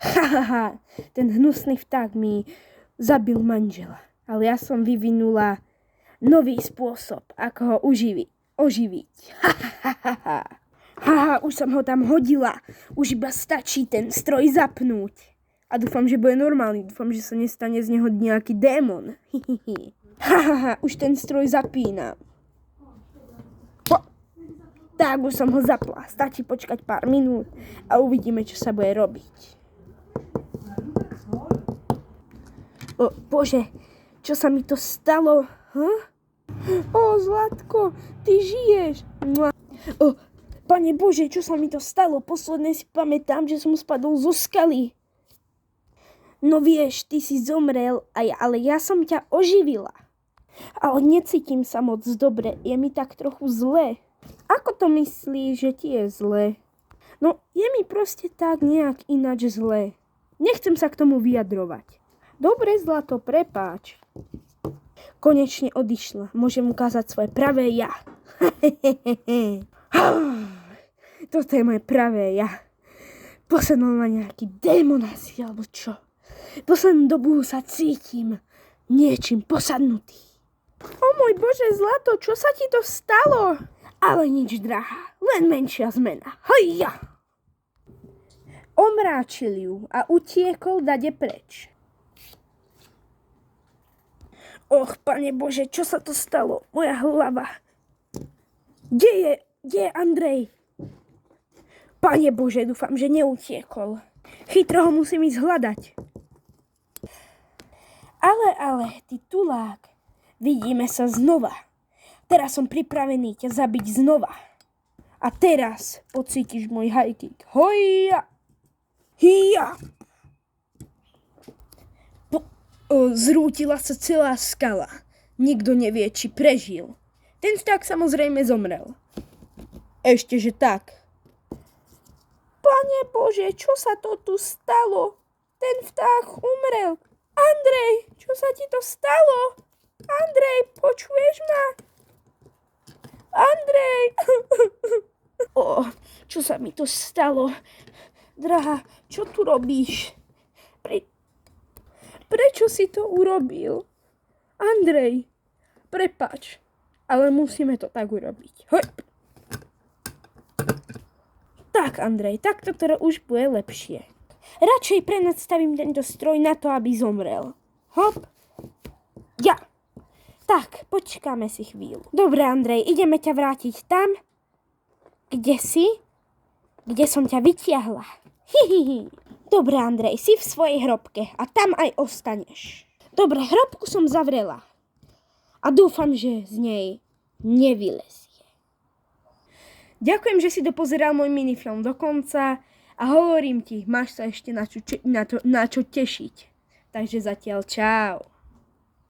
Hahaha, ten hnusný vták mi zabil manžela. Ale ja som vyvinula nový spôsob, ako ho oživiť. Haha, už som ho tam hodila. Už iba stačí ten stroj zapnúť. A dúfam, že bude normálny. Dúfam, že sa nestane z neho nejaký démon. Hahaha, už ten stroj zapínam. Tak, už som ho zapla. Stačí počkať pár minút a uvidíme, čo sa bude robiť. O, Bože, čo sa mi to stalo? O, Zlatko, ty žiješ. O, Pane Bože, čo sa mi to stalo? Posledne si pamätám, že som spadol zo skaly. No vieš, ty si zomrel, ale ja som ťa oživila. Ale necítim sa moc dobre, je mi tak trochu zle. Ako to myslíš, že ti je zle? No, je mi proste tak nejak ináč zle. Nechcem sa k tomu vyjadrovať. Dobre, Zlato, prepáč. Konečne odišla. Môžem ukázať svoje pravé ja. Toto je moje pravé ja. Poslednú ma nejaký démon asi, alebo čo. Poslednú dobu sa cítim niečím posadnutý. O môj Bože, Zlato, čo sa ti to stalo? Ale nič, drahá, len menšia zmena. Hojja! Omráčil ju a utiekol dade preč. Och, Pane Bože, čo sa to stalo? Moja hlava. Kde je Andrej? Pane Bože, dúfam, že neutiekol. Chytro ho musím ísť hľadať. Ale, ty tulák, vidíme sa znova. Teraz som pripravený ťa zabiť znova. A teraz pocítiš môj high kick. Hojja! Hija! Zrútila sa celá skala. Nikto nevie, či prežil. Ten vták samozrejme zomrel. Ešte, že tak. Pane Bože, čo sa to tu stalo? Ten vták umrel. Andrej, čo sa ti to stalo? Andrej, počuješ ma? Andrej! Čo sa mi to stalo? Drahá, čo tu robíš? Prečo si to urobil? Andrej, prepáč, ale musíme to tak urobiť. Hoj. Tak, Andrej, takto to už bude lepšie. Radšej prenadstavím tento stroj na to, aby zomrel. Hop. Ja. Tak, počkáme si chvíľu. Dobre, Andrej, ideme ťa vrátiť tam, kde som ťa vytiahla. Hihihi. Dobre, Andrej, si v svojej hrobke a tam aj ostaneš. Dobre, hrobku som zavrela. A dúfam, že z nej nevylezie. Ďakujem, že si dopozeral môj minifilm do konca a hovorím ti, máš sa ešte na čo tešiť. Takže zatiaľ čau.